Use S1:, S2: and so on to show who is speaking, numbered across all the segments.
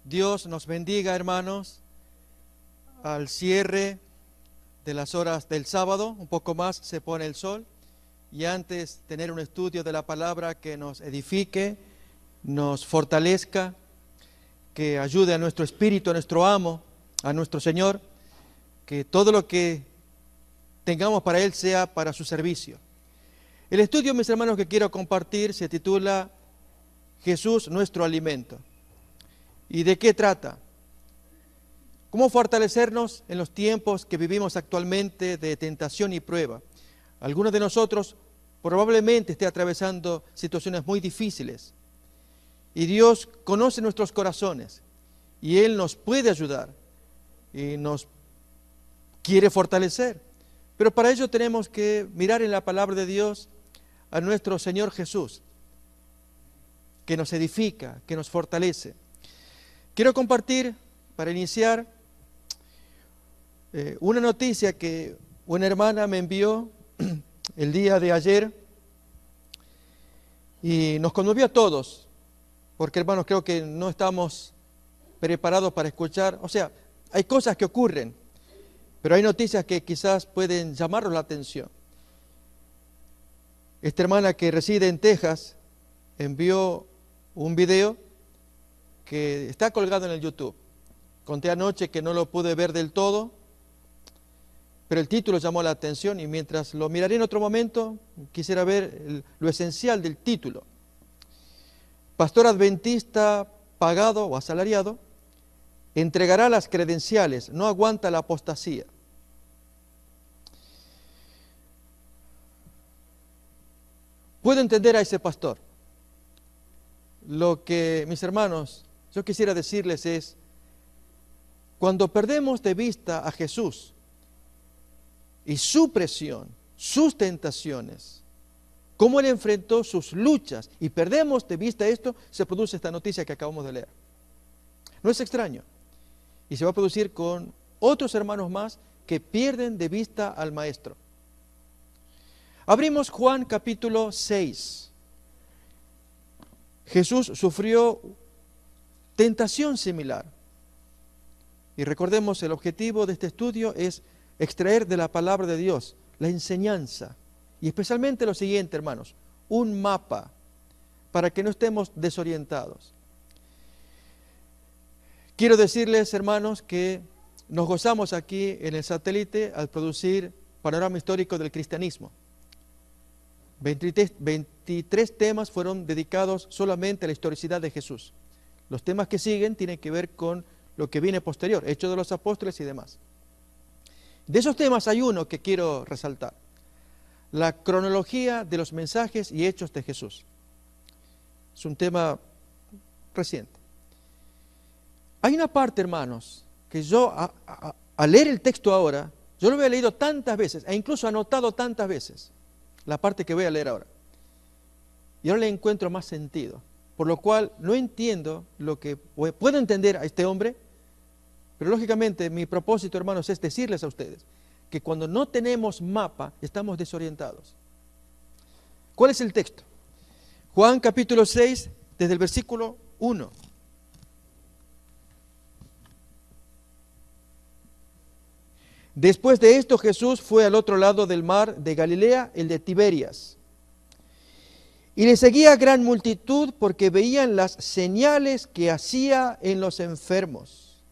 S1: Dios nos bendiga, hermanos, al cierre de las horas del sábado. Un poco más se pone el sol, y antes tener un estudio de la palabra que nos edifique, nos fortalezca, que ayude a nuestro espíritu, a nuestro amo, a nuestro Señor, que todo lo que tengamos para Él sea para su servicio. El estudio, mis hermanos, que quiero compartir se titula Jesús, nuestro alimento. ¿Y de qué trata? ¿Cómo fortalecernos en los tiempos que vivimos actualmente de tentación y prueba? Algunos de nosotros probablemente esté atravesando situaciones muy difíciles. Y Dios conoce nuestros corazones, y Él nos puede ayudar, y nos quiere fortalecer. Pero para ello tenemos que mirar en la palabra de Dios a nuestro Señor Jesús, que nos edifica, que nos fortalece. Quiero compartir, para iniciar, una noticia que una hermana me envió el día de ayer, y nos conmovió a todos, porque, hermanos, creo que no estamos preparados para escuchar. O sea, hay cosas que ocurren, pero hay noticias que quizás pueden llamarnos la atención. Esta hermana, que reside en Texas, envió un video que está colgado en el YouTube. Conté anoche que no lo pude ver del todo, pero el título llamó la atención, y mientras lo miraré en otro momento, quisiera ver lo esencial del título. Pastor adventista pagado o asalariado entregará las credenciales, no aguanta la apostasía. Puedo entender a ese pastor. Lo que, mis hermanos, yo quisiera decirles es, cuando perdemos de vista a Jesús y su presión, sus tentaciones, cómo Él enfrentó sus luchas, y perdemos de vista esto, se produce esta noticia que acabamos de leer. No es extraño. Y se va a producir con otros hermanos más que pierden de vista al Maestro. Abrimos Juan capítulo 6. Jesús sufrió tentación similar. Y recordemos, el objetivo de este estudio es extraer de la palabra de Dios la enseñanza. Y especialmente lo siguiente, hermanos, un mapa para que no estemos desorientados. Quiero decirles, hermanos, que nos gozamos aquí en el satélite al producir panorama histórico del cristianismo. 23 temas fueron dedicados solamente a la historicidad de Jesús. Los temas que siguen tienen que ver con lo que viene posterior, Hechos de los Apóstoles y demás. De esos temas hay uno que quiero resaltar: la cronología de los mensajes y hechos de Jesús. Es un tema reciente. Hay una parte, hermanos, que yo al leer el texto ahora, yo lo había leído tantas veces e incluso anotado tantas veces, la parte que voy a leer ahora, y ahora le encuentro más sentido, por lo cual no entiendo lo que puedo entender a este hombre, pero lógicamente mi propósito, hermanos, es decirles a ustedes que cuando no tenemos mapa estamos desorientados. ¿Cuál es el texto? Juan capítulo 6, desde el versículo 1. Después de esto, Jesús fue al otro lado del mar de Galilea, el de Tiberias. Y le seguía gran multitud porque veían las señales que hacía en los enfermos.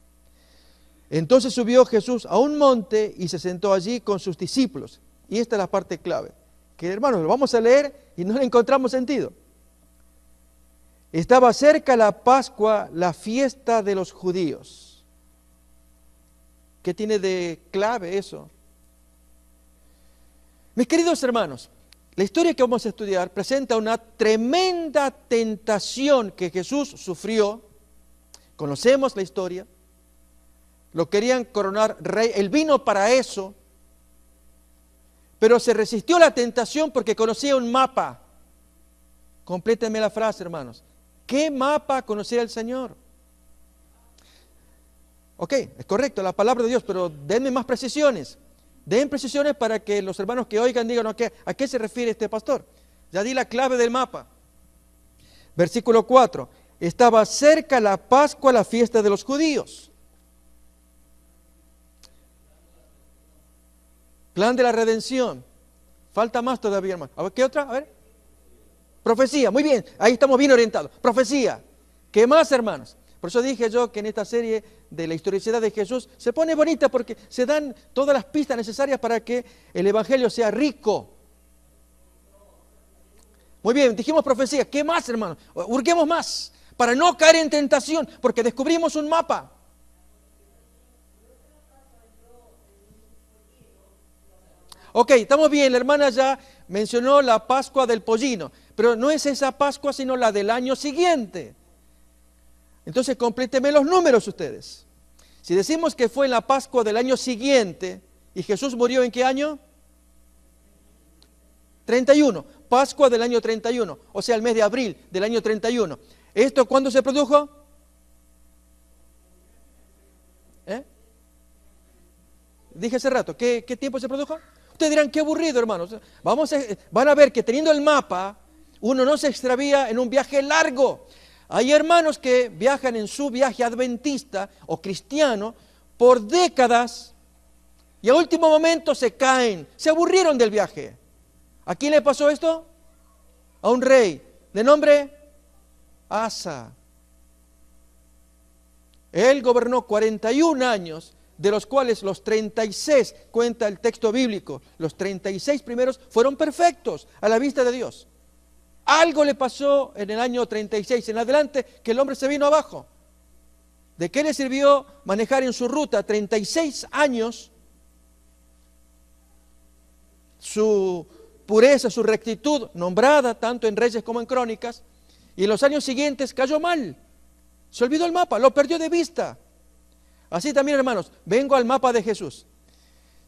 S1: Entonces subió Jesús a un monte y se sentó allí con sus discípulos. Y esta es la parte clave, que, hermanos, lo vamos a leer y no le encontramos sentido. Estaba cerca la Pascua, la fiesta de los judíos. ¿Qué tiene de clave eso? Mis queridos hermanos, la historia que vamos a estudiar presenta una tremenda tentación que Jesús sufrió. Conocemos la historia. Lo querían coronar rey, Él vino para eso, pero se resistió a la tentación porque conocía un mapa. Complétenme la frase, hermanos. ¿Qué mapa conocía el Señor? Ok, es correcto, la palabra de Dios, pero denme más precisiones. Den precisiones para que los hermanos que oigan digan, ¿a qué se refiere este pastor? Ya di la clave del mapa. Versículo 4. estaba cerca la Pascua, la fiesta de los judíos. Plan de la redención. Falta más todavía, hermano. A ver, ¿qué otra? A ver. Profecía, muy bien, ahí estamos bien orientados. Profecía. ¿Qué más, hermanos? Por eso dije yo que en esta serie de la historicidad de Jesús se pone bonita porque se dan todas las pistas necesarias para que el Evangelio sea rico. Muy bien, dijimos profecía. ¿Qué más, hermanos? Hurguemos más para no caer en tentación, porque descubrimos un mapa. Ok, estamos bien, la hermana ya mencionó la Pascua del Pollino, pero no es esa Pascua, sino la del año siguiente. Entonces, complétenme los números ustedes. Si decimos que fue en la Pascua del año siguiente, ¿y Jesús murió en qué año? 31, Pascua del año 31, o sea, el mes de abril del año 31. ¿Esto cuándo se produjo? Dije hace rato, ¿qué tiempo se produjo? Ustedes dirán, qué aburrido, hermanos. Van a ver que teniendo el mapa, uno no se extravía en un viaje largo. Hay hermanos que viajan en su viaje adventista o cristiano por décadas y a último momento se caen, se aburrieron del viaje. ¿A quién le pasó esto? A un rey de nombre Asa. Él gobernó 41 años, de los cuales los 36, cuenta el texto bíblico, los 36 primeros fueron perfectos a la vista de Dios. Algo le pasó en el año 36 en adelante que el hombre se vino abajo. ¿De qué le sirvió manejar en su ruta 36 años su pureza, su rectitud, nombrada tanto en Reyes como en Crónicas, y en los años siguientes cayó mal? Se olvidó el mapa, lo perdió de vista. Así también, hermanos, vengo al mapa de Jesús.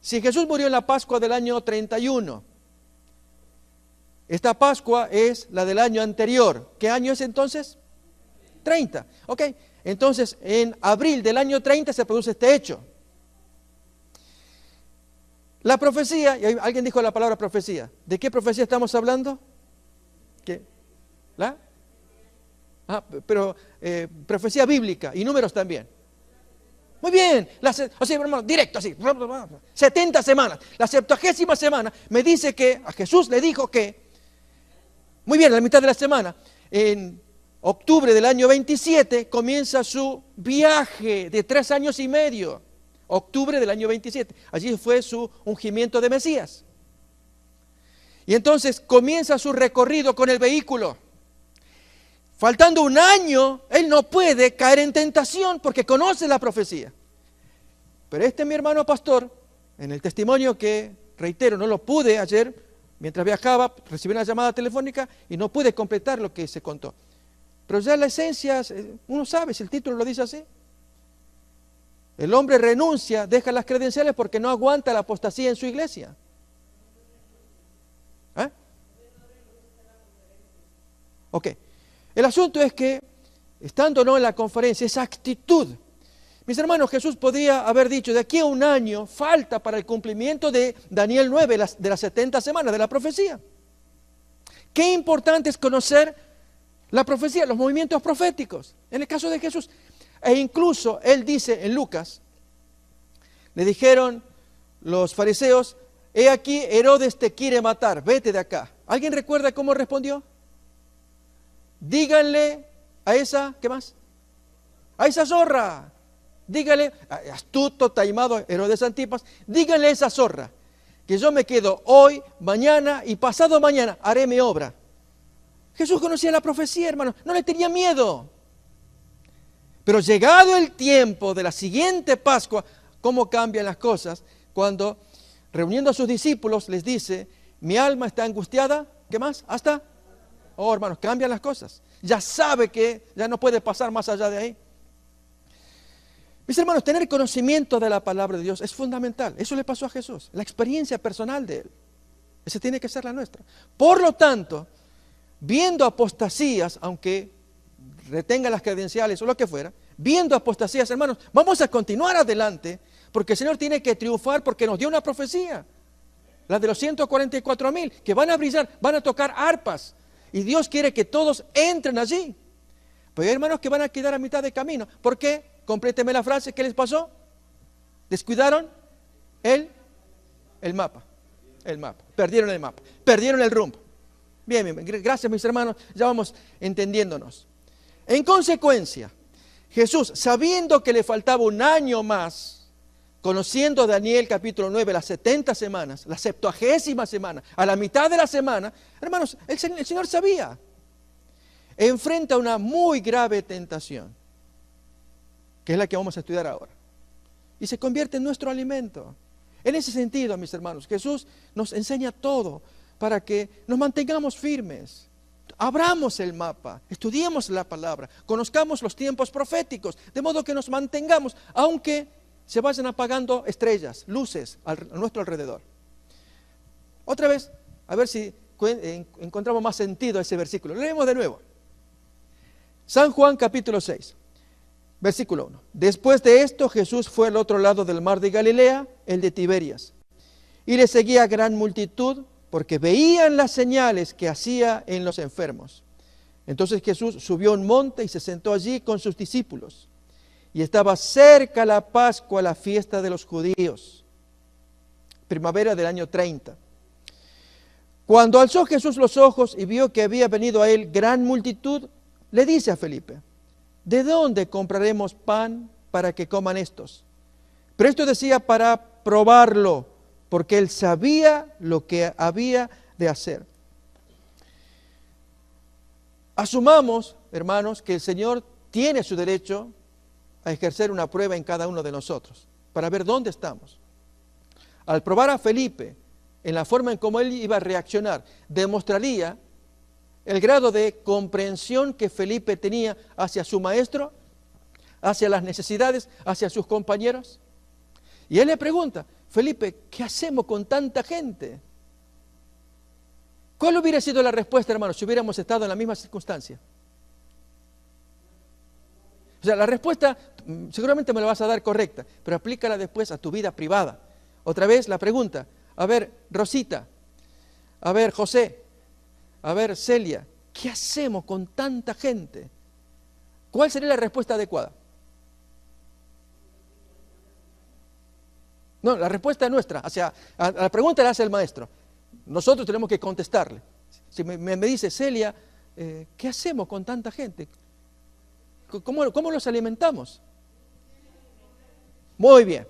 S1: Si Jesús murió en la Pascua del año 31, esta Pascua es la del año anterior. ¿Qué año es entonces? 30. Ok, entonces en abril del año 30 se produce este hecho. La profecía, y alguien dijo la palabra profecía. ¿De qué profecía estamos hablando? ¿Qué? ¿La? Pero profecía bíblica y números también. Muy bien, así, hermano, directo, así, 70 semanas. La 70ª semana me dice que a Jesús le dijo que, muy bien, a la mitad de la semana, en octubre del año 27, comienza su viaje de 3 años y medio. Octubre del año 27. Allí fue su ungimiento de Mesías. Y entonces comienza su recorrido con el vehículo. Faltando un año, él no puede caer en tentación porque conoce la profecía. Pero mi hermano pastor, en el testimonio que, reitero, no lo pude ayer, mientras viajaba, recibí una llamada telefónica y no pude completar lo que se contó. Pero ya la esencia, uno sabe si el título lo dice así. El hombre renuncia, deja las credenciales porque no aguanta la apostasía en su iglesia. Ok. El asunto es que, estando o no en la conferencia, esa actitud. Mis hermanos, Jesús podría haber dicho, de aquí a un año falta para el cumplimiento de Daniel 9, de las 70 semanas de la profecía. Qué importante es conocer la profecía, los movimientos proféticos. En el caso de Jesús, e incluso él dice en Lucas, le dijeron los fariseos, he aquí Herodes te quiere matar, vete de acá. ¿Alguien recuerda cómo respondió? Díganle a esa, ¿qué más? A esa zorra. Díganle, astuto, taimado Herodes Antipas, díganle a esa zorra que yo me quedo hoy, mañana y pasado mañana, haré mi obra. Jesús conocía la profecía, hermano, no le tenía miedo. Pero llegado el tiempo de la siguiente Pascua, ¿cómo cambian las cosas? Cuando, reuniendo a sus discípulos, les dice, mi alma está angustiada, ¿qué más? Hasta... Oh, hermanos, cambian las cosas. Ya sabe que ya no puede pasar más allá de ahí. Mis hermanos, tener conocimiento de la palabra de Dios es fundamental. Eso le pasó a Jesús, la experiencia personal de él. Esa tiene que ser la nuestra. Por lo tanto, viendo apostasías, aunque retenga las credenciales o lo que fuera, viendo apostasías, hermanos, vamos a continuar adelante, porque el Señor tiene que triunfar porque nos dio una profecía. La de los 144,000, que van a brillar, van a tocar arpas. Y Dios quiere que todos entren allí. Pero hay hermanos que van a quedar a mitad de camino. ¿Por qué? Compléteme la frase. ¿Qué les pasó? Descuidaron el mapa. El mapa. Perdieron el mapa. Perdieron el rumbo. Bien, bien. Gracias, mis hermanos. Ya vamos entendiéndonos. En consecuencia, Jesús, sabiendo que le faltaba un año más, conociendo Daniel capítulo 9, las 70 semanas, la 70ª semana, a la mitad de la semana, hermanos, el Señor sabía, enfrenta una muy grave tentación, que es la que vamos a estudiar ahora, y se convierte en nuestro alimento. En ese sentido, mis hermanos, Jesús nos enseña todo para que nos mantengamos firmes. Abramos el mapa, estudiemos la palabra, conozcamos los tiempos proféticos, de modo que nos mantengamos, aunque se vayan apagando estrellas, luces a nuestro alrededor. Otra vez, a ver si encontramos más sentido a ese versículo. Leemos de nuevo. San Juan capítulo 6, versículo 1. Después de esto, Jesús fue al otro lado del mar de Galilea, el de Tiberias, y le seguía gran multitud, porque veían las señales que hacía en los enfermos. Entonces Jesús subió a un monte y se sentó allí con sus discípulos. Y estaba cerca la Pascua, la fiesta de los judíos, primavera del año 30. Cuando alzó Jesús los ojos y vio que había venido a él gran multitud, le dice a Felipe: ¿de dónde compraremos pan para que coman estos? Pero esto decía para probarlo, porque él sabía lo que había de hacer. Asumamos, hermanos, que el Señor tiene su derecho a ejercer una prueba en cada uno de nosotros, para ver dónde estamos. Al probar a Felipe, en la forma en cómo él iba a reaccionar, demostraría el grado de comprensión que Felipe tenía hacia su maestro, hacia las necesidades, hacia sus compañeros. Y él le pregunta: Felipe, ¿qué hacemos con tanta gente? ¿Cuál hubiera sido la respuesta, hermanos, si hubiéramos estado en la misma circunstancia? O sea, la respuesta seguramente me la vas a dar correcta, pero aplícala después a tu vida privada. Otra vez la pregunta: a ver, Rosita, a ver, José, a ver, Celia, ¿qué hacemos con tanta gente? ¿Cuál sería la respuesta adecuada? No, la respuesta es nuestra. A la pregunta la hace el maestro. Nosotros tenemos que contestarle. Si me dice Celia, ¿qué hacemos con tanta gente? ¿Cómo los alimentamos? Muy bien.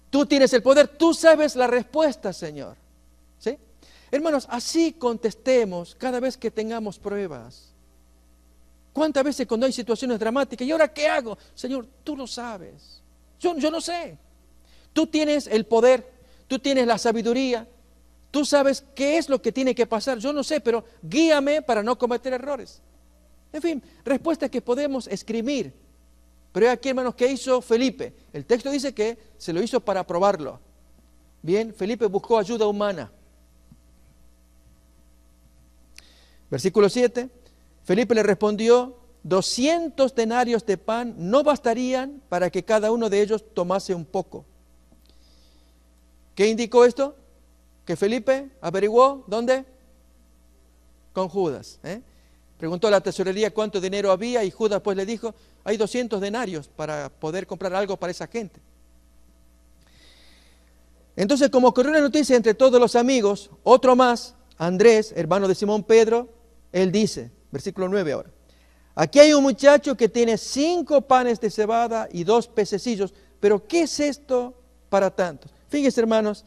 S1: Tú tienes el poder, tú sabes la respuesta, Señor. ¿Sí? Hermanos, así contestemos cada vez que tengamos pruebas. ¿Cuántas veces cuando hay situaciones dramáticas, ¿y ahora qué hago? Señor, tú lo sabes. Yo no sé. Tú tienes el poder, tú tienes la sabiduría, tú sabes qué es lo que tiene que pasar. Yo no sé, pero guíame para no cometer errores. En fin, respuestas que podemos escribir. Pero aquí, hermanos, ¿qué hizo Felipe? El texto dice que se lo hizo para probarlo. Bien, Felipe buscó ayuda humana. Versículo 7, Felipe le respondió: 200 denarios de pan no bastarían para que cada uno de ellos tomase un poco. ¿Qué indicó esto? Que Felipe averiguó, ¿dónde? Con Judas. Preguntó a la tesorería cuánto dinero había y Judas pues le dijo: hay 200 denarios para poder comprar algo para esa gente. Entonces, como corrió la noticia entre todos los amigos, otro más, Andrés, hermano de Simón Pedro, él dice, versículo 9 ahora: aquí hay un muchacho que tiene 5 panes de cebada y 2 pececillos, pero ¿qué es esto para tantos? Fíjense, hermanos,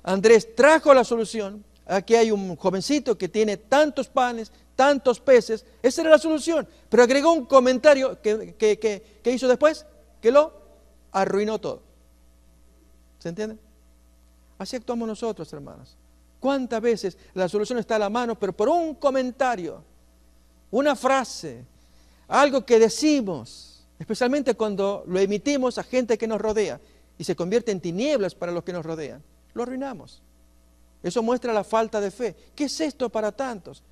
S1: Andrés trajo la solución. Aquí hay un jovencito que tiene tantos panes, tantos peces. Esa era la solución. Pero agregó un comentario que hizo después, que lo arruinó todo. ¿Se entiende? Así actuamos nosotros, hermanos. ¿Cuántas veces la solución está a la mano, pero por un comentario, una frase, algo que decimos, especialmente cuando lo emitimos a gente que nos rodea, y se convierte en tinieblas para los que nos rodean, lo arruinamos? Eso muestra la falta de fe. ¿Qué es esto para tantos?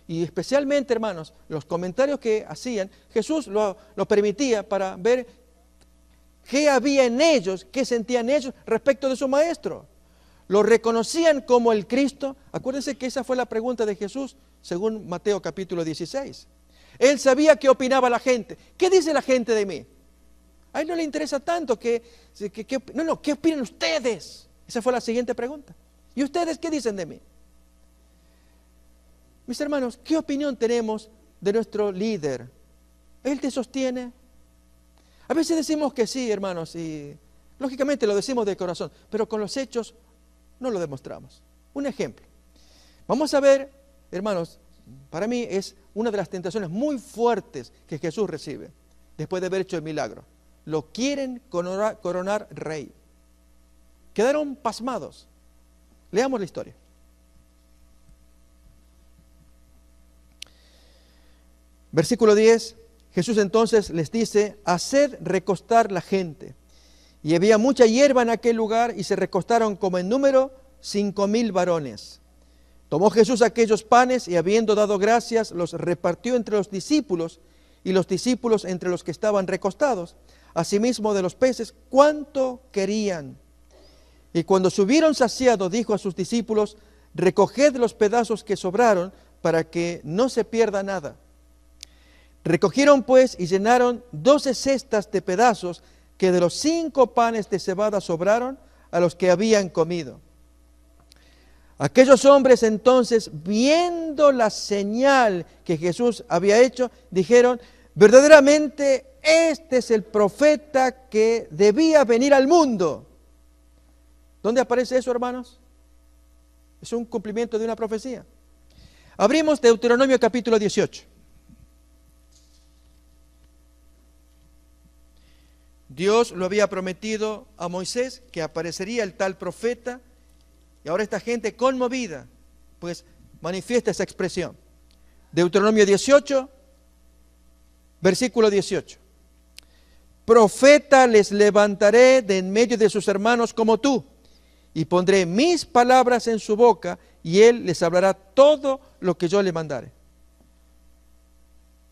S1: Y especialmente, hermanos, los comentarios que hacían, Jesús lo permitía para ver qué había en ellos, qué sentían ellos respecto de su maestro. ¿Lo reconocían como el Cristo? Acuérdense que esa fue la pregunta de Jesús, según Mateo capítulo 16. Él sabía qué opinaba la gente. ¿Qué dice la gente de mí? A él no le interesa tanto ¿qué opinan ustedes? Esa fue la siguiente pregunta. ¿Y ustedes qué dicen de mí? Mis hermanos, ¿qué opinión tenemos de nuestro líder? ¿Él te sostiene? A veces decimos que sí, hermanos, y lógicamente lo decimos de corazón, pero con los hechos no lo demostramos. Un ejemplo. Vamos a ver, hermanos, para mí es una de las tentaciones muy fuertes que Jesús recibe después de haber hecho el milagro. Lo quieren coronar rey. Quedaron pasmados. Leamos la historia. Versículo 10, Jesús entonces les dice, haced recostar la gente. Y había mucha hierba en aquel lugar y se recostaron como en número 5,000 varones. Tomó Jesús aquellos panes y habiendo dado gracias, los repartió entre los discípulos y los discípulos entre los que estaban recostados. Asimismo de los peces, cuánto querían. Y cuando se hubieron saciado, dijo a sus discípulos, recoged los pedazos que sobraron para que no se pierda nada. Recogieron pues y llenaron 12 cestas de pedazos que de los 5 panes de cebada sobraron a los que habían comido. Aquellos hombres entonces, viendo la señal que Jesús había hecho, dijeron, verdaderamente este es el profeta que debía venir al mundo. ¿Dónde aparece eso, hermanos? Es un cumplimiento de una profecía. Abrimos Deuteronomio capítulo 18. Dios lo había prometido a Moisés que aparecería el tal profeta y ahora esta gente conmovida pues manifiesta esa expresión. Deuteronomio 18, versículo 18. Profeta les levantaré de en medio de sus hermanos como tú y pondré mis palabras en su boca y él les hablará todo lo que yo le mandare.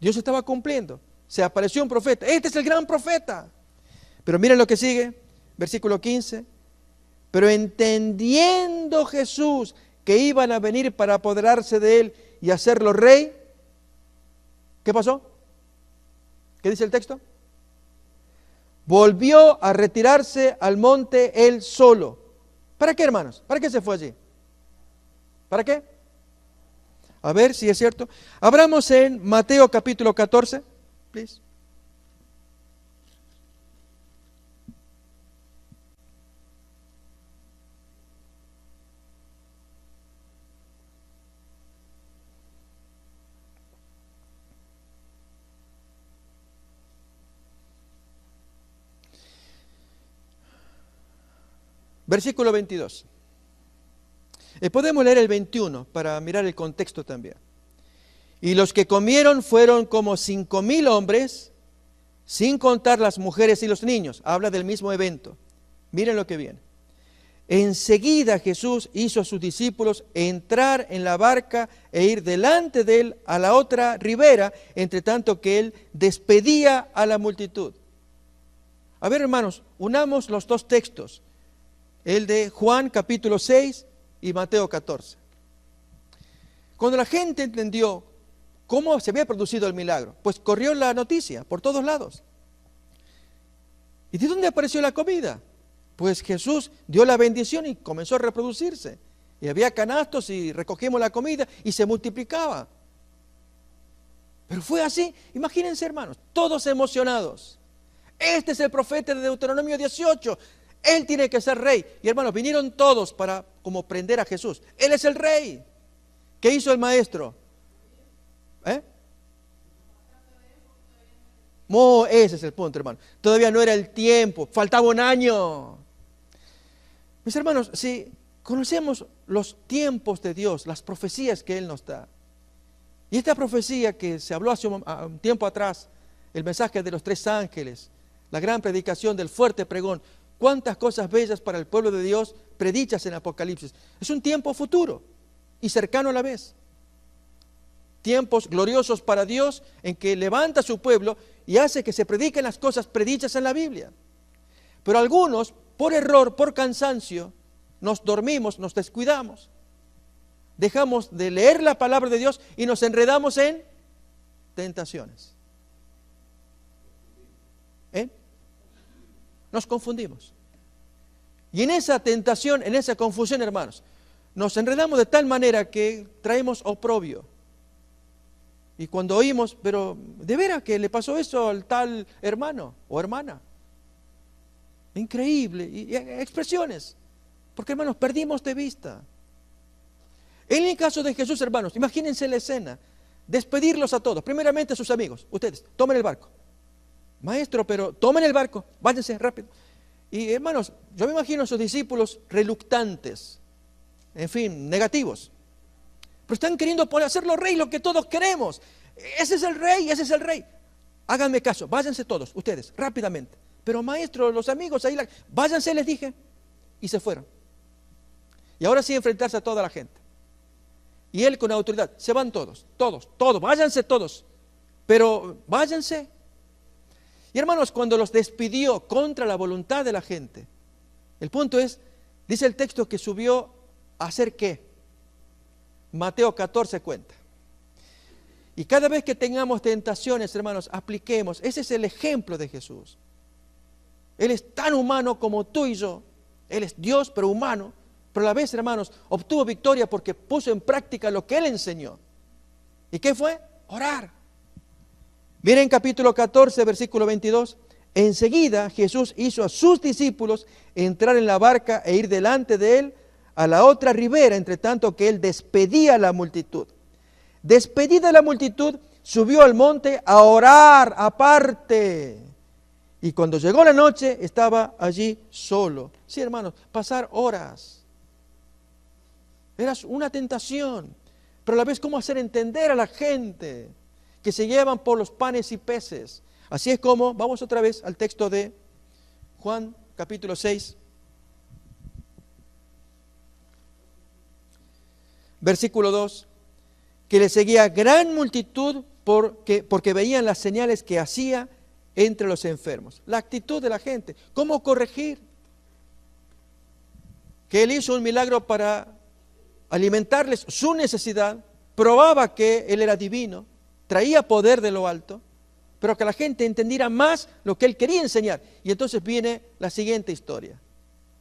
S1: Dios estaba cumpliendo. Se apareció un profeta. Este es el gran profeta. Pero miren lo que sigue, versículo 15. Pero entendiendo Jesús que iban a venir para apoderarse de él y hacerlo rey, ¿qué pasó? ¿Qué dice el texto? Volvió a retirarse al monte él solo. ¿Para qué, hermanos? ¿Para qué se fue allí? ¿Para qué? A ver si es cierto. Abramos en Mateo capítulo 14, please. Versículo 22. Podemos leer el 21 para mirar el contexto también. Y los que comieron fueron como 5,000 hombres, sin contar las mujeres y los niños. Habla del mismo evento. Miren lo que viene. Enseguida Jesús hizo a sus discípulos entrar en la barca e ir delante de él a la otra ribera, entre tanto que él despedía a la multitud. A ver, hermanos, unamos los dos textos. El de Juan capítulo 6 y Mateo 14. Cuando la gente entendió cómo se había producido el milagro, pues corrió la noticia por todos lados. ¿Y de dónde apareció la comida? Pues Jesús dio la bendición y comenzó a reproducirse. Y había canastos y recogimos la comida y se multiplicaba. Pero fue así, imagínense, hermanos, todos emocionados. Este es el profeta de Deuteronomio 18. Él tiene que ser rey. Y hermanos, vinieron todos para como prender a Jesús. Él es el rey. ¿Qué hizo el maestro? Ese es el punto, hermano. Todavía no era el tiempo, faltaba un año. Mis hermanos, si conocemos los tiempos de Dios, las profecías que Él nos da, y esta profecía que se habló hace un tiempo atrás, el mensaje de los 3 ángeles, la gran predicación del fuerte pregón, cuántas cosas bellas para el pueblo de Dios predichas en Apocalipsis. Es un tiempo futuro y cercano a la vez. Tiempos gloriosos para Dios en que levanta a su pueblo y hace que se prediquen las cosas predichas en la Biblia. Pero algunos, por error, por cansancio, nos dormimos, nos descuidamos. Dejamos de leer la palabra de Dios y nos enredamos en tentaciones? Nos confundimos. Y en esa tentación, en esa confusión, hermanos, nos enredamos de tal manera que traemos oprobio. Y cuando oímos, pero ¿de veras que le pasó eso al tal hermano o hermana? Increíble. Y expresiones. Porque, hermanos, perdimos de vista. En el caso de Jesús, hermanos, imagínense la escena. Despedirlos a todos. Primeramente a sus amigos. Ustedes, tomen el barco. Maestro, pero tomen el barco. Váyanse rápido. Y, hermanos, yo me imagino a sus discípulos reluctantes. En fin, negativos. Pero están queriendo hacerlo rey, lo que todos queremos. Ese es el rey, ese es el rey. Háganme caso, váyanse todos, ustedes, rápidamente. Pero maestro, los amigos ahí, váyanse, les dije. Y se fueron. Y ahora sí enfrentarse a toda la gente. Y él con autoridad, se van todos, váyanse todos. Pero váyanse. Y hermanos, cuando los despidió contra la voluntad de la gente, el punto es, dice el texto que subió a hacer ¿qué? Mateo 14 cuenta. Y cada vez que tengamos tentaciones, hermanos, apliquemos. Ese es el ejemplo de Jesús. Él es tan humano como tú y yo. Él es Dios, pero humano. Pero a la vez, hermanos, obtuvo victoria porque puso en práctica lo que Él enseñó. ¿Y qué fue? Orar. Miren capítulo 14, versículo 22. Enseguida Jesús hizo a sus discípulos entrar en la barca e ir delante de Él a la otra ribera, entre tanto que Él despedía a la multitud. Despedida la multitud, subió al monte a orar aparte. Y cuando llegó la noche, estaba allí solo. Sí, hermanos, pasar horas. Era una tentación. Pero a la vez, ¿cómo hacer entender a la gente que se llevan por los panes y peces? Así es como, vamos otra vez al texto de Juan, capítulo 6. Versículo 2. Que le seguía gran multitud porque veían las señales que hacía entre los enfermos. La actitud de la gente, cómo corregir. Que Él hizo un milagro para alimentarles su necesidad, probaba que Él era divino, traía poder de lo alto, pero que la gente entendiera más lo que Él quería enseñar. Y entonces viene la siguiente historia,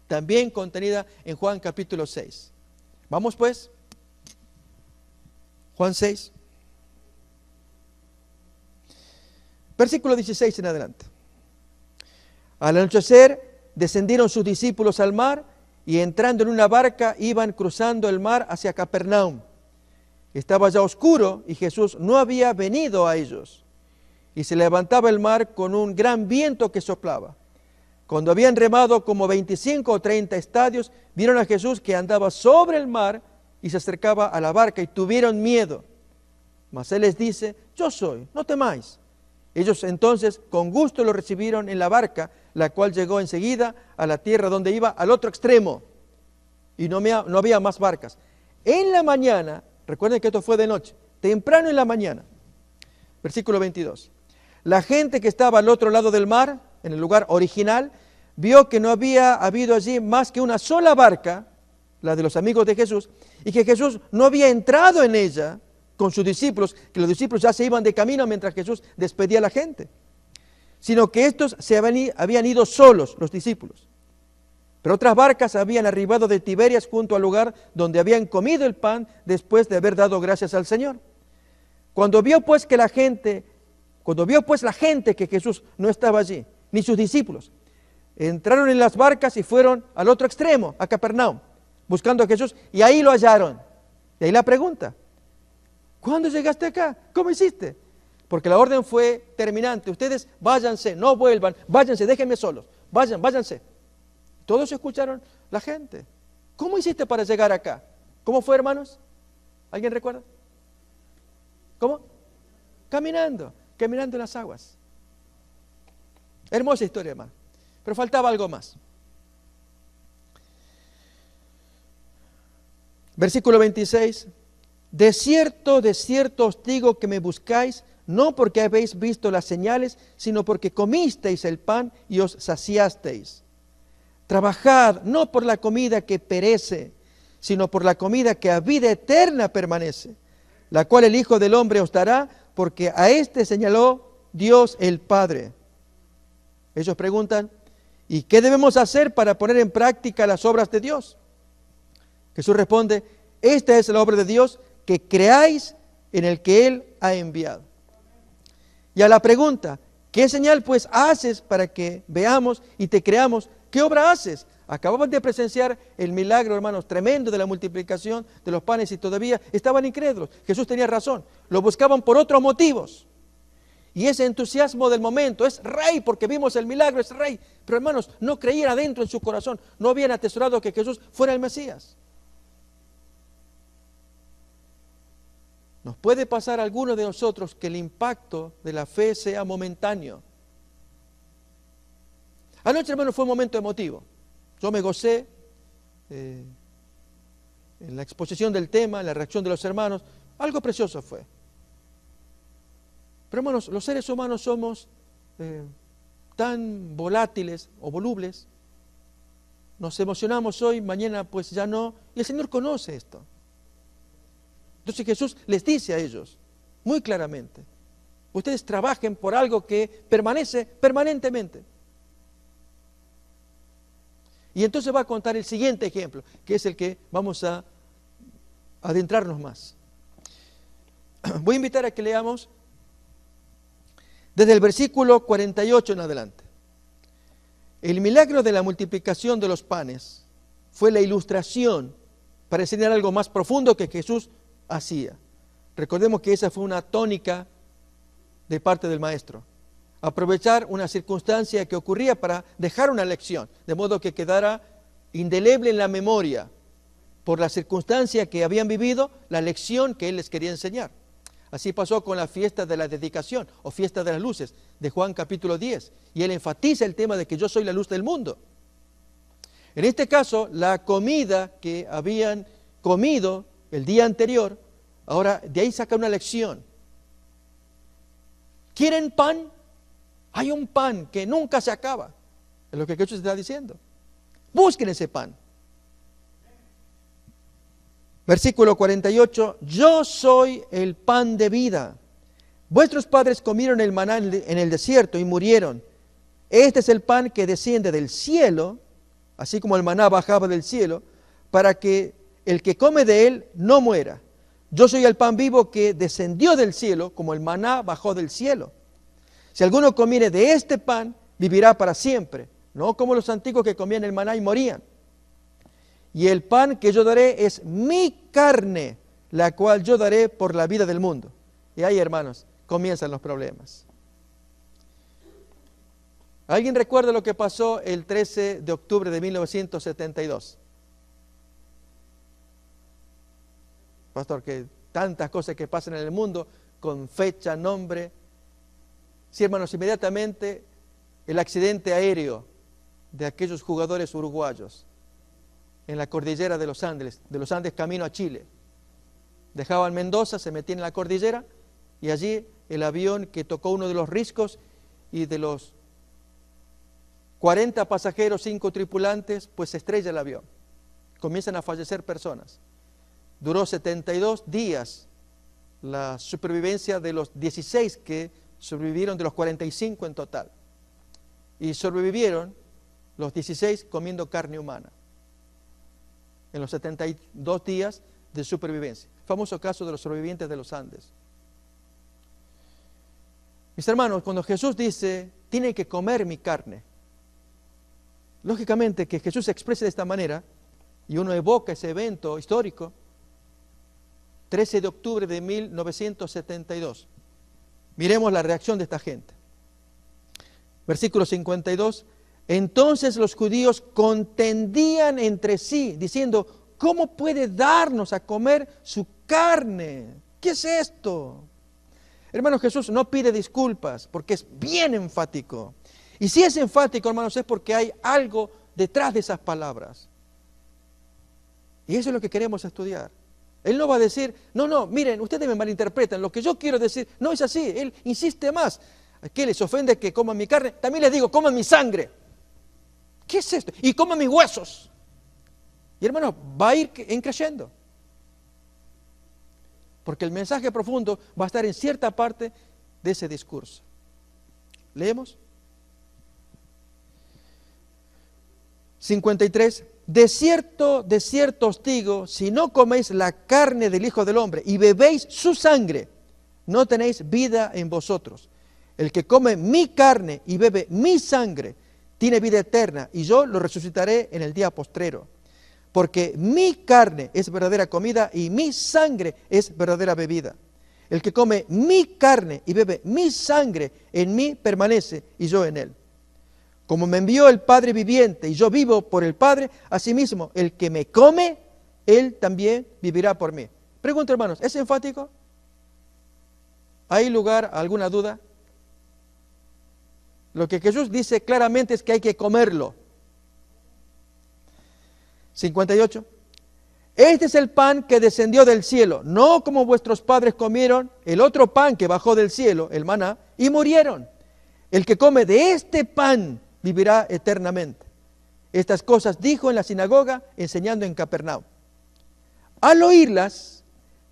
S1: también contenida en Juan capítulo 6. Vamos pues. Juan 6, versículo 16 en adelante. Al anochecer descendieron sus discípulos al mar y entrando en una barca iban cruzando el mar hacia Capernaum. Estaba ya oscuro y Jesús no había venido a ellos. Y se levantaba el mar con un gran viento que soplaba. Cuando habían remado como 25 o 30 estadios, vieron a Jesús que andaba sobre el mar y se acercaba a la barca y tuvieron miedo. Mas Él les dice, yo soy, no temáis. Ellos entonces con gusto lo recibieron en la barca, la cual llegó enseguida a la tierra donde iba al otro extremo. Y no había más barcas. En la mañana, recuerden que esto fue de noche, temprano en la mañana, versículo 22. La gente que estaba al otro lado del mar, en el lugar original, vio que no había habido allí más que una sola barca, la de los amigos de Jesús, y que Jesús no había entrado en ella con sus discípulos, que los discípulos ya se iban de camino mientras Jesús despedía a la gente, sino que estos habían ido solos, los discípulos. Pero otras barcas habían arribado de Tiberias junto al lugar donde habían comido el pan después de haber dado gracias al Señor. Cuando vio pues la gente que Jesús no estaba allí, ni sus discípulos, entraron en las barcas y fueron al otro extremo, a Capernaum, buscando a Jesús, y ahí lo hallaron. Y ahí la pregunta, ¿cuándo llegaste acá? ¿Cómo hiciste? Porque la orden fue terminante. Ustedes váyanse, no vuelvan, váyanse, déjenme solos, váyanse. Todos escucharon la gente. ¿Cómo hiciste para llegar acá? ¿Cómo fue, hermanos? ¿Alguien recuerda? ¿Cómo? Caminando en las aguas. Hermosa historia, hermano. Pero faltaba algo más. Versículo 26. De cierto os digo que me buscáis, no porque habéis visto las señales, sino porque comisteis el pan y os saciasteis. Trabajad no por la comida que perece, sino por la comida que a vida eterna permanece, la cual el Hijo del Hombre os dará, porque a este señaló Dios el Padre. Ellos preguntan, ¿y qué debemos hacer para poner en práctica las obras de Dios? Jesús responde, esta es la obra de Dios, que creáis en el que Él ha enviado. Y a la pregunta, ¿qué señal pues haces para que veamos y te creamos? ¿Qué obra haces? Acabamos de presenciar el milagro, hermanos, tremendo de la multiplicación de los panes y todavía estaban incrédulos. Jesús tenía razón, lo buscaban por otros motivos. Y ese entusiasmo del momento, es rey porque vimos el milagro, es rey. Pero hermanos, no creían adentro en su corazón, no habían atesorado que Jesús fuera el Mesías. Nos puede pasar a algunos de nosotros que el impacto de la fe sea momentáneo. Anoche, hermano, fue un momento emotivo. Yo me gocé en la exposición del tema, en la reacción de los hermanos. Algo precioso fue. Pero hermanos, los seres humanos somos tan volátiles o volubles. Nos emocionamos hoy, mañana pues ya no. Y el Señor conoce esto. Entonces Jesús les dice a ellos, muy claramente, ustedes trabajen por algo que permanece permanentemente. Y entonces va a contar el siguiente ejemplo, que es el que vamos a adentrarnos más. Voy a invitar a que leamos desde el versículo 48 en adelante. El milagro de la multiplicación de los panes fue la ilustración para enseñar algo más profundo que Jesús hacía. Recordemos que esa fue una tónica de parte del maestro. Aprovechar una circunstancia que ocurría para dejar una lección, de modo que quedara indeleble en la memoria, por la circunstancia que habían vivido, la lección que él les quería enseñar. Así pasó con la fiesta de la dedicación o fiesta de las luces de Juan capítulo 10. Y él enfatiza el tema de que yo soy la luz del mundo. En este caso, la comida que habían comido el día anterior, ahora de ahí saca una lección. ¿Quieren pan? Hay un pan que nunca se acaba. Es lo que Jesús está diciendo. Busquen ese pan. Versículo 48, yo soy el pan de vida. Vuestros padres comieron el maná en el desierto y murieron. Este es el pan que desciende del cielo, así como el maná bajaba del cielo, para que el que come de él no muera. Yo soy el pan vivo que descendió del cielo, como el maná bajó del cielo. Si alguno comiere de este pan, vivirá para siempre, no como los antiguos que comían el maná y morían. Y el pan que yo daré es mi carne, la cual yo daré por la vida del mundo. Y ahí, hermanos, comienzan los problemas. ¿Alguien recuerda lo que pasó el 13 de octubre de 1972? Pastor, que tantas cosas que pasan en el mundo, con fecha, nombre. Sí, hermanos, inmediatamente el accidente aéreo de aquellos jugadores uruguayos en la cordillera de los Andes camino a Chile. Dejaban Mendoza, se metían en la cordillera y allí el avión que tocó uno de los riscos y de los 40 pasajeros, 5 tripulantes, pues se estrella el avión. Comienzan a fallecer personas. Duró 72 días la supervivencia de los 16 que sobrevivieron de los 45 en total. Y sobrevivieron los 16 comiendo carne humana en los 72 días de supervivencia. Famoso caso de los sobrevivientes de los Andes. Mis hermanos, cuando Jesús dice, tienen que comer mi carne, lógicamente que Jesús se exprese de esta manera, y uno evoca ese evento histórico, 13 de octubre de 1972. Miremos la reacción de esta gente. Versículo 52. Entonces los judíos contendían entre sí, diciendo, ¿cómo puede darnos a comer su carne? ¿Qué es esto? Hermano, Jesús no pide disculpas porque es bien enfático. Y si es enfático, hermanos, es porque hay algo detrás de esas palabras. Y eso es lo que queremos estudiar. Él no va a decir, no, miren, ustedes me malinterpretan, lo que yo quiero decir no es así. Él insiste más. ¿Qué les ofende que coman mi carne? También les digo, coman mi sangre. ¿Qué es esto? Y coman mis huesos. Y hermano, va a ir creciendo. porque el mensaje profundo va a estar en cierta parte de ese discurso. ¿Leemos? 53. De cierto os digo, si no coméis la carne del Hijo del Hombre y bebéis su sangre, no tenéis vida en vosotros. El que come mi carne y bebe mi sangre, tiene vida eterna, y yo lo resucitaré en el día postrero. Porque mi carne es verdadera comida y mi sangre es verdadera bebida. El que come mi carne y bebe mi sangre, en mí permanece y yo en él. Como me envió el Padre viviente y yo vivo por el Padre, asimismo el que me come, él también vivirá por mí. Pregunto, hermanos, ¿es enfático? ¿Hay lugar a alguna duda? Lo que Jesús dice claramente es que hay que comerlo. 58. Este es el pan que descendió del cielo, no como vuestros padres comieron el otro pan que bajó del cielo, el maná, y murieron. El que come de este pan vivirá eternamente. Estas cosas dijo en la sinagoga, enseñando en Capernaum. Al oírlas,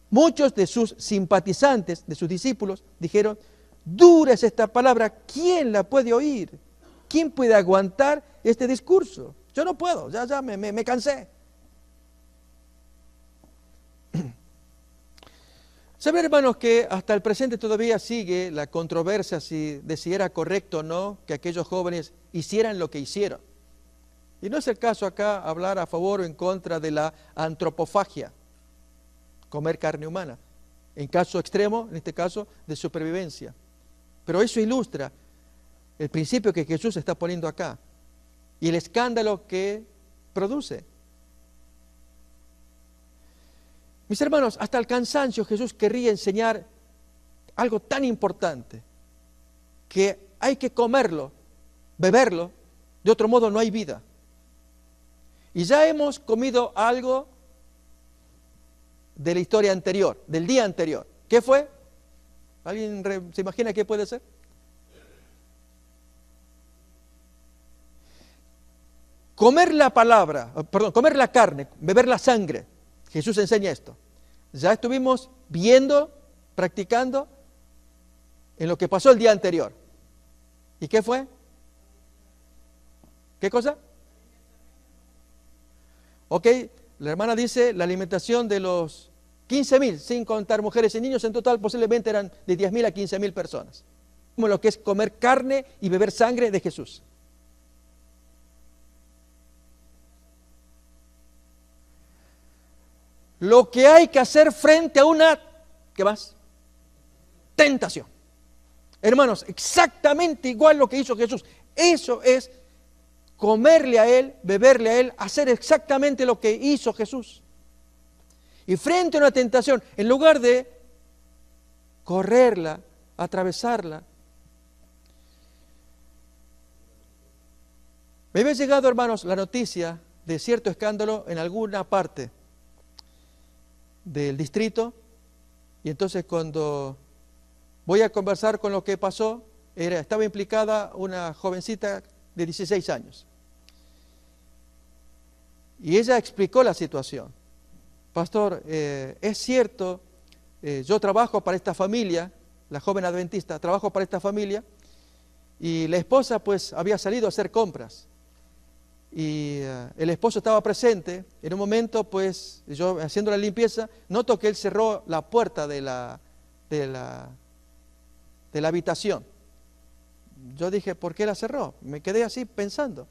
S1: muchos de sus simpatizantes, de sus discípulos, dijeron: dura es esta palabra, ¿quién la puede oír? ¿Quién puede aguantar este discurso? Yo no puedo, ya me cansé. Saben, hermanos, que hasta el presente todavía sigue la controversia de si era correcto o no que aquellos jóvenes hicieran lo que hicieron. Y no es el caso acá hablar a favor o en contra de la antropofagia, comer carne humana, en caso extremo, en este caso, de supervivencia. Pero eso ilustra el principio que Jesús está poniendo acá y el escándalo que produce. Mis hermanos, hasta el cansancio Jesús querría enseñar algo tan importante, que hay que comerlo, beberlo, de otro modo no hay vida. Y ya hemos comido algo de la historia anterior, del día anterior. ¿Qué fue? ¿Alguien se imagina qué puede ser? Comer la carne, beber la sangre. Jesús enseña esto. Ya estuvimos viendo, practicando en lo que pasó el día anterior. ¿Y qué fue? ¿Qué cosa? Ok, la hermana dice la alimentación de los 15.000, sin contar mujeres y niños, en total posiblemente eran de 10.000 a 15.000 personas. Como lo que es comer carne y beber sangre de Jesús. Lo que hay que hacer frente a una, ¿qué más? Tentación. Hermanos, exactamente igual lo que hizo Jesús. Eso es comerle a Él, beberle a Él, hacer exactamente lo que hizo Jesús. Y frente a una tentación, en lugar de correrla, atravesarla, me había llegado, hermanos, la noticia de cierto escándalo en alguna parte del distrito, y entonces cuando voy a conversar con lo que pasó, estaba implicada una jovencita de 16 años. Y ella explicó la situación. Pastor, es cierto, yo trabajo para esta familia, la joven adventista, trabajo para esta familia, y la esposa pues había salido a hacer compras. Y el esposo estaba presente. En un momento pues yo haciendo la limpieza noto que él cerró la puerta de la habitación. Yo dije, ¿por qué la cerró? Me quedé así pensando.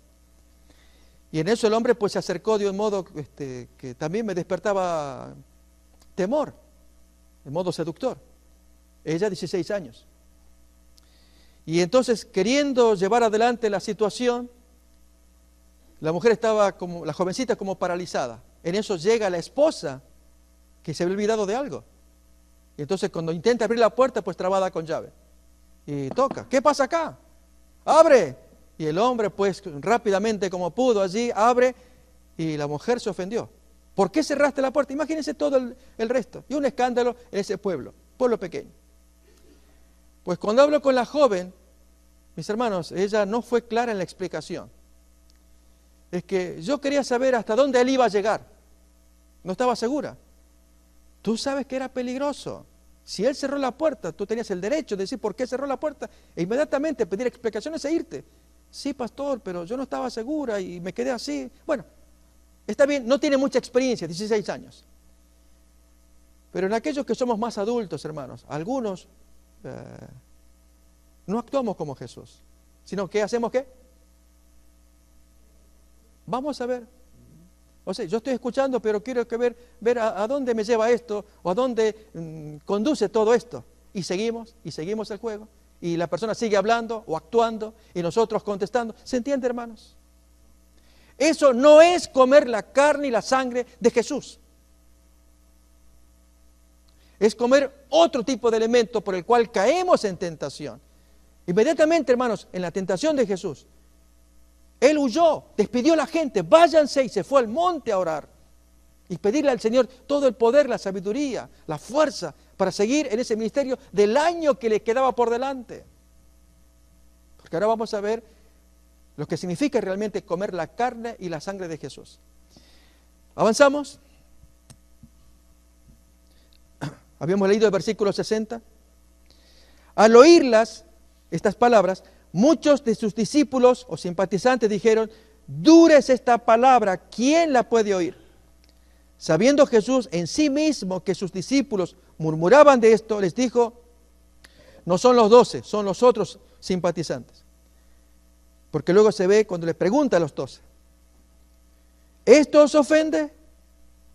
S1: Y en eso el hombre pues se acercó de un modo que también me despertaba temor, de modo seductor. Ella 16 años. Y entonces, queriendo llevar adelante la situación, la mujer estaba la jovencita como paralizada. En eso llega la esposa, que se había olvidado de algo. Y entonces cuando intenta abrir la puerta, pues trabada con llave. Y toca, ¿qué pasa acá? ¡Abre! Y el hombre pues rápidamente como pudo allí, abre, y la mujer se ofendió. ¿Por qué cerraste la puerta? Imagínense todo el resto. Y un escándalo en ese pueblo pequeño. Pues cuando hablo con la joven, mis hermanos, ella no fue clara en la explicación. Es que yo quería saber hasta dónde él iba a llegar. No estaba segura. tú sabes que era peligroso. Si Él cerró la puerta, tú tenías el derecho de decir por qué cerró la puerta e inmediatamente pedir explicaciones e irte. Sí, pastor, pero yo no estaba segura y me quedé así. Bueno, está bien, no tiene mucha experiencia, 16 años. Pero en aquellos que somos más adultos, hermanos, algunos no actuamos como Jesús, sino que hacemos ¿qué? Vamos a ver. O sea, yo estoy escuchando, pero quiero ver a dónde me lleva esto o a dónde conduce todo esto. Y seguimos el juego. Y la persona sigue hablando o actuando y nosotros contestando. ¿Se entiende, hermanos? Eso no es comer la carne y la sangre de Jesús. Es comer otro tipo de elemento por el cual caemos en tentación. Inmediatamente, hermanos, en la tentación de Jesús, Él huyó, despidió a la gente, váyanse, y se fue al monte a orar y pedirle al Señor todo el poder, la sabiduría, la fuerza para seguir en ese ministerio del año que le quedaba por delante. Porque ahora vamos a ver lo que significa realmente comer la carne y la sangre de Jesús. ¿Avanzamos? Habíamos leído el versículo 60. Al oírlas, estas palabras, muchos de sus discípulos o simpatizantes dijeron, dura es esta palabra, ¿quién la puede oír? Sabiendo Jesús en sí mismo que sus discípulos murmuraban de esto, les dijo, no son los 12, son los otros simpatizantes. Porque luego se ve cuando les pregunta a los 12, ¿esto os ofende?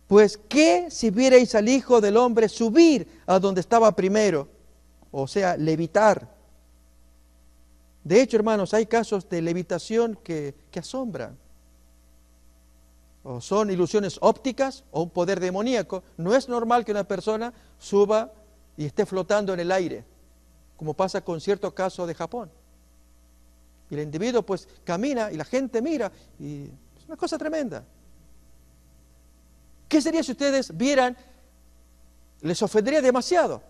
S1: Pues ¿qué si vierais al Hijo del Hombre subir a donde estaba primero? O sea, levitar. De hecho, hermanos, hay casos de levitación que asombran. O son ilusiones ópticas o un poder demoníaco. No es normal que una persona suba y esté flotando en el aire, como pasa con cierto caso de Japón. Y el individuo pues camina y la gente mira y es una cosa tremenda. ¿Qué sería si ustedes vieran? Les ofendería demasiado.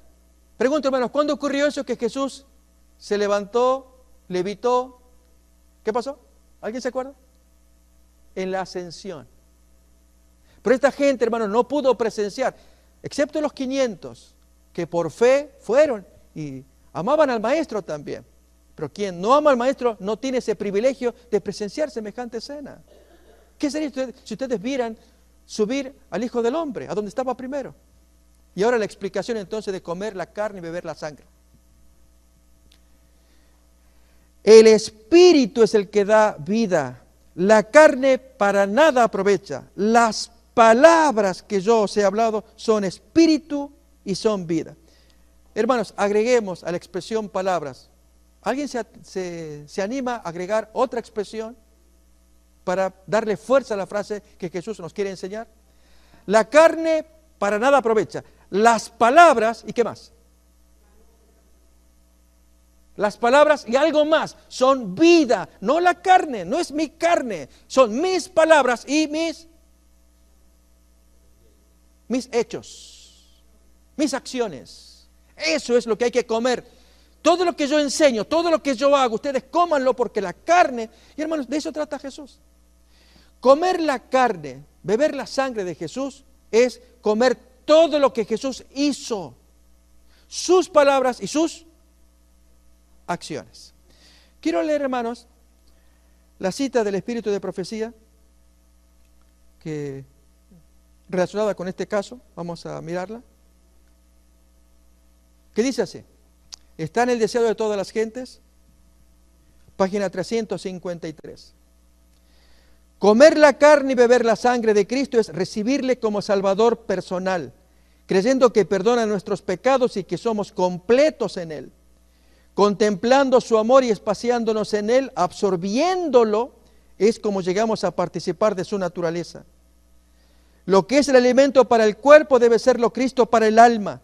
S1: Pregunto, hermanos, ¿cuándo ocurrió eso que Jesús se levantó, levitó? ¿Qué pasó? ¿Alguien se acuerda? En la ascensión. Pero esta gente, hermanos, no pudo presenciar, excepto los 500, que por fe fueron y amaban al Maestro también. Pero quien no ama al Maestro no tiene ese privilegio de presenciar semejante escena. ¿Qué sería si ustedes vieran subir al Hijo del Hombre, a donde estaba primero? Y ahora la explicación entonces de comer la carne y beber la sangre. El Espíritu es el que da vida, la carne para nada aprovecha. Las palabras que yo os he hablado son espíritu y son vida. Hermanos, agreguemos a la expresión palabras. ¿Alguien se anima a agregar otra expresión para darle fuerza a la frase que Jesús nos quiere enseñar? La carne para nada aprovecha. Las palabras, ¿y qué más? Las palabras y algo más son vida, no la carne, no es mi carne, son mis palabras y mis hechos, mis acciones. Eso es lo que hay que comer. Todo lo que yo enseño, todo lo que yo hago, ustedes cómanlo porque la carne, y hermanos, de eso trata Jesús. Comer la carne, beber la sangre de Jesús es comer todo lo que Jesús hizo, sus palabras y sus acciones. Quiero leer, hermanos, la cita del Espíritu de Profecía que relacionada con este caso, vamos a mirarla, que dice así: está en el deseo de todas las gentes, página 353. Comer la carne y beber la sangre de Cristo es recibirle como Salvador personal, creyendo que perdona nuestros pecados y que somos completos en Él. Contemplando su amor y espaciándonos en Él, absorbiéndolo, es como llegamos a participar de su naturaleza. Lo que es el alimento para el cuerpo debe serlo Cristo para el alma.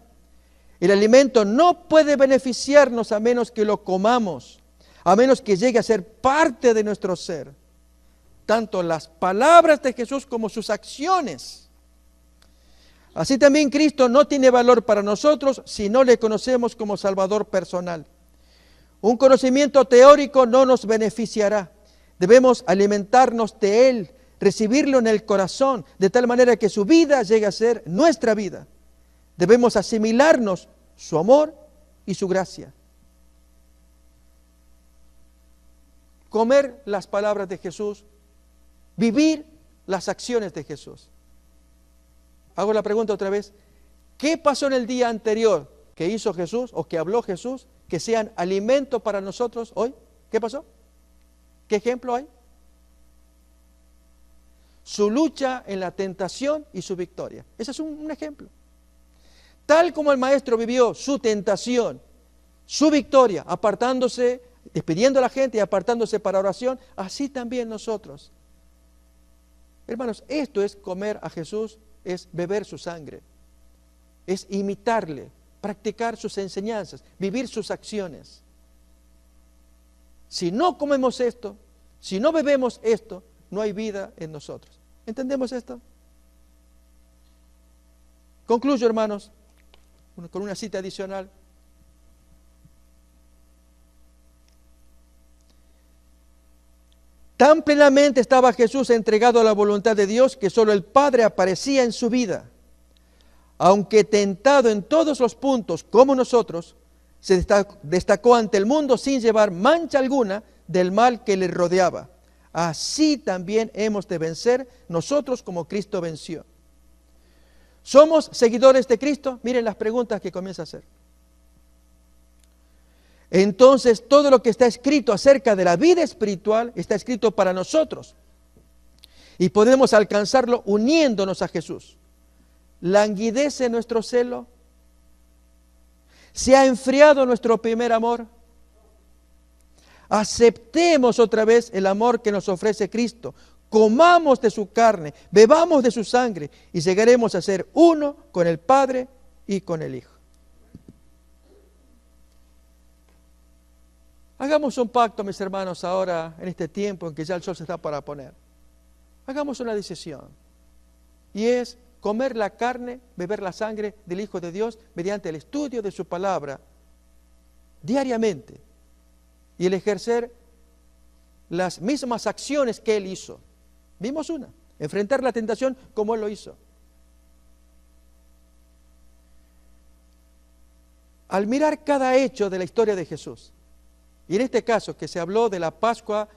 S1: El alimento no puede beneficiarnos a menos que lo comamos, a menos que llegue a ser parte de nuestro ser. Tanto las palabras de Jesús como sus acciones. Así también Cristo no tiene valor para nosotros si no le conocemos como Salvador personal. Un conocimiento teórico no nos beneficiará. Debemos alimentarnos de Él, recibirlo en el corazón, de tal manera que su vida llegue a ser nuestra vida. Debemos asimilarnos su amor y su gracia. Comer las palabras de Jesús, vivir las acciones de Jesús. Hago la pregunta otra vez. ¿Qué pasó en el día anterior que hizo Jesús o que habló Jesús que sean alimento para nosotros hoy? ¿Qué pasó? ¿Qué ejemplo hay? Su lucha en la tentación y su victoria. Ese es un ejemplo. Tal como el maestro vivió su tentación, su victoria, apartándose, despidiendo a la gente y apartándose para oración, así también nosotros. Hermanos, esto es comer a Jesús, es beber su sangre, es imitarle, practicar sus enseñanzas, vivir sus acciones. Si no comemos esto, si no bebemos esto, no hay vida en nosotros. ¿Entendemos esto? Concluyo, hermanos, con una cita adicional. Tan plenamente estaba Jesús entregado a la voluntad de Dios que solo el Padre aparecía en su vida. Aunque tentado en todos los puntos como nosotros, se destacó ante el mundo sin llevar mancha alguna del mal que le rodeaba. Así también hemos de vencer nosotros como Cristo venció. ¿Somos seguidores de Cristo? Miren las preguntas que comienza a hacer. Entonces todo lo que está escrito acerca de la vida espiritual está escrito para nosotros. Y podemos alcanzarlo uniéndonos a Jesús. ¿Languidece nuestro celo? ¿Se ha enfriado nuestro primer amor? Aceptemos otra vez el amor que nos ofrece Cristo. Comamos de su carne, bebamos de su sangre y llegaremos a ser uno con el Padre y con el Hijo. Hagamos un pacto, mis hermanos, ahora en este tiempo en que ya el sol se está para poner. Hagamos una decisión y es comer la carne, beber la sangre del Hijo de Dios mediante el estudio de su palabra diariamente y el ejercer las mismas acciones que Él hizo. Vimos una, enfrentar la tentación como Él lo hizo. Al mirar cada hecho de la historia de Jesús, y en este caso que se habló de la Pascua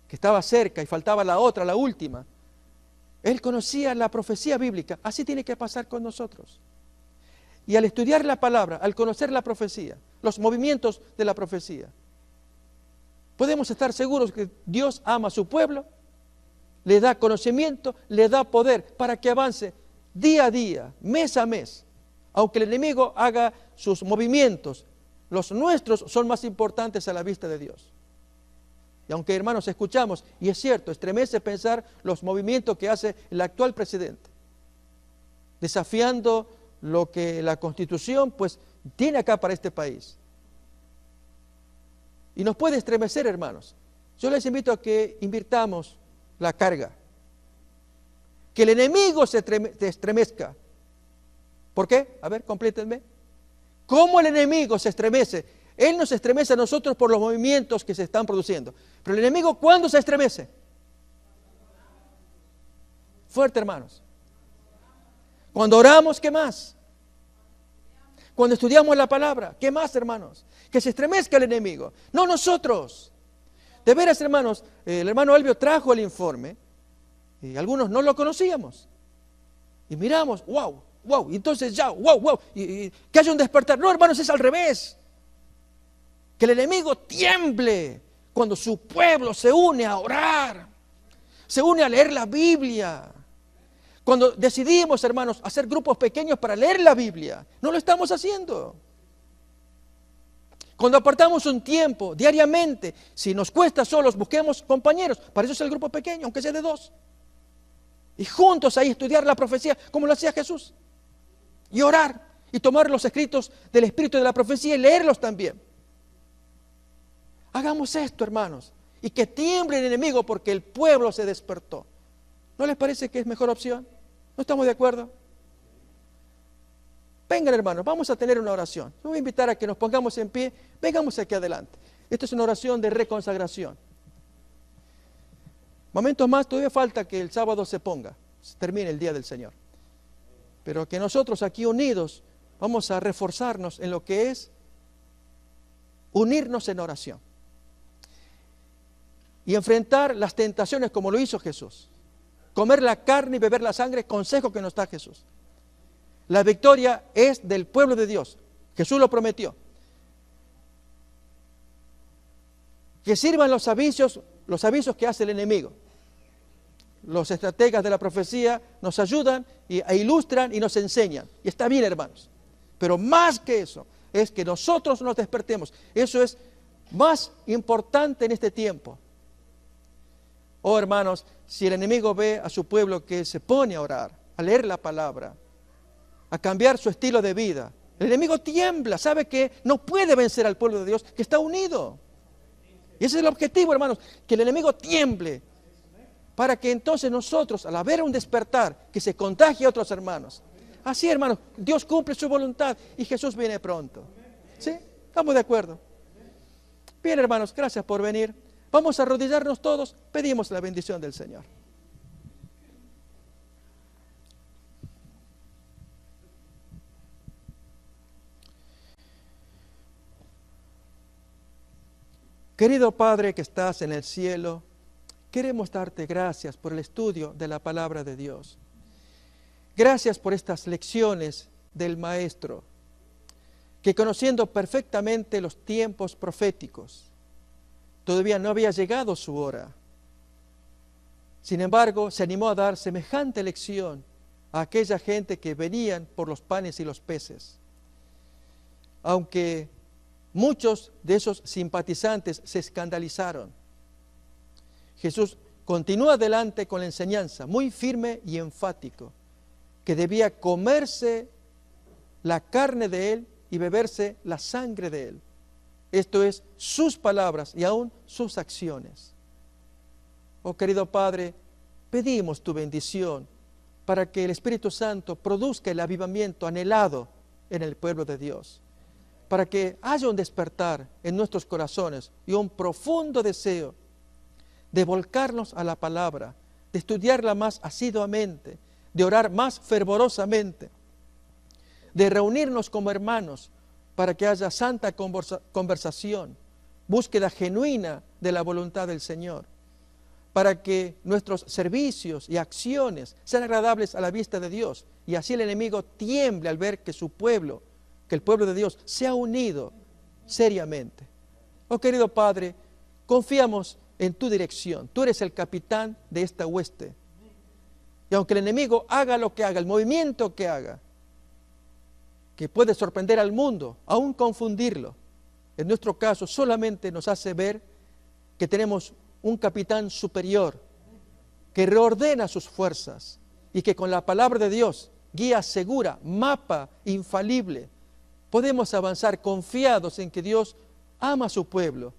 S1: que estaba cerca y faltaba la otra, la última, Él conocía la profecía bíblica, así tiene que pasar con nosotros. Y al estudiar la palabra, al conocer la profecía, los movimientos de la profecía, podemos estar seguros que Dios ama a su pueblo, le da conocimiento, le da poder para que avance día a día, mes a mes. Aunque el enemigo haga sus movimientos, los nuestros son más importantes a la vista de Dios. Y aunque, hermanos, escuchamos, y es cierto, estremece pensar los movimientos que hace el actual presidente, desafiando lo que la Constitución pues tiene acá para este país. Y nos puede estremecer, hermanos. Yo les invito a que invirtamos la carga. Que el enemigo se estremezca. ¿Por qué? A ver, complétenme. ¿Cómo el enemigo se estremece? Él nos estremece a nosotros por los movimientos que se están produciendo. Pero el enemigo, ¿cuándo se estremece? Fuerte, hermanos. Cuando oramos, ¿qué más? Cuando estudiamos la palabra, ¿qué más, hermanos? Que se estremezca el enemigo, no nosotros. De veras, hermanos, el hermano Elvio trajo el informe y algunos no lo conocíamos. Y miramos, wow, wow, y entonces ya, wow, wow, y que haya un despertar. No, hermanos, es al revés. Que el enemigo tiemble cuando su pueblo se une a orar, se une a leer la Biblia. Cuando decidimos, hermanos, hacer grupos pequeños para leer la Biblia, no lo estamos haciendo. Cuando apartamos un tiempo diariamente, si nos cuesta solos, busquemos compañeros. Para eso es el grupo pequeño, aunque sea de 2. Y juntos ahí estudiar la profecía, como lo hacía Jesús. Y orar, y tomar los escritos del Espíritu de la profecía y leerlos también. Hagamos esto, hermanos, y que tiemble el enemigo porque el pueblo se despertó. ¿No les parece que es mejor opción? ¿No estamos de acuerdo? Vengan, hermanos, vamos a tener una oración. Yo voy a invitar a que nos pongamos en pie. Vengamos aquí adelante. Esta es una oración de reconsagración. Momentos más, todavía falta que el sábado se ponga, se termine el día del Señor. Pero pero que nosotros aquí unidos vamos a reforzarnos en lo que es unirnos en oración y enfrentar las tentaciones como lo hizo Jesús. Comer la carne y beber la sangre, consejo que nos da Jesús. La victoria es del pueblo de Dios. Jesús lo prometió. Que sirvan los avisos que hace el enemigo. Los estrategas de la profecía nos ayudan e ilustran y nos enseñan. Y está bien, hermanos. Pero más que eso, es que nosotros nos despertemos. Eso es más importante en este tiempo. Oh, hermanos, si el enemigo ve a su pueblo que se pone a orar, a leer la palabra, a cambiar su estilo de vida, el enemigo tiembla, sabe que no puede vencer al pueblo de Dios, que está unido. Y ese es el objetivo, hermanos, que el enemigo tiemble, para que entonces nosotros, al haber un despertar, que se contagie a otros hermanos. Así, hermanos, Dios cumple su voluntad y Jesús viene pronto. ¿Sí? ¿Estamos de acuerdo? Bien, hermanos, gracias por venir. Vamos a arrodillarnos todos, pedimos la bendición del Señor. Querido Padre que estás en el cielo, queremos darte gracias por el estudio de la palabra de Dios. Gracias por estas lecciones del Maestro, que conociendo perfectamente los tiempos proféticos, todavía no había llegado su hora. Sin embargo, se animó a dar semejante lección a aquella gente que venían por los panes y los peces. Aunque muchos de esos simpatizantes se escandalizaron, Jesús continúa adelante con la enseñanza, muy firme y enfático, que debía comerse la carne de Él y beberse la sangre de Él. Esto es, sus palabras y aún sus acciones. Oh querido Padre, pedimos tu bendición para que el Espíritu Santo produzca el avivamiento anhelado en el pueblo de Dios, para que haya un despertar en nuestros corazones y un profundo deseo de volcarnos a la palabra, de estudiarla más asiduamente, de orar más fervorosamente, de reunirnos como hermanos para que haya santa conversación, búsqueda genuina de la voluntad del Señor, para que nuestros servicios y acciones sean agradables a la vista de Dios, y así el enemigo tiemble al ver que su pueblo, que el pueblo de Dios se ha unido seriamente. Oh querido Padre, confiamos en tu dirección. Tú eres el capitán de esta hueste. Y aunque el enemigo haga lo que haga, el movimiento que haga, que puede sorprender al mundo, aún confundirlo, en nuestro caso solamente nos hace ver que tenemos un capitán superior, que reordena sus fuerzas y que con la palabra de Dios, guía segura, mapa infalible, podemos avanzar confiados en que Dios ama a su pueblo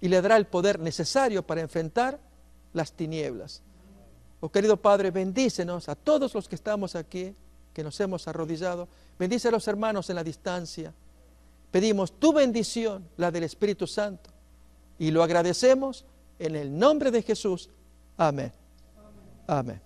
S1: y le dará el poder necesario para enfrentar las tinieblas. Oh querido Padre, bendícenos a todos los que estamos aquí, que nos hemos arrodillado. Bendice a los hermanos en la distancia. Pedimos tu bendición, la del Espíritu Santo, y lo agradecemos en el nombre de Jesús. Amén. Amén.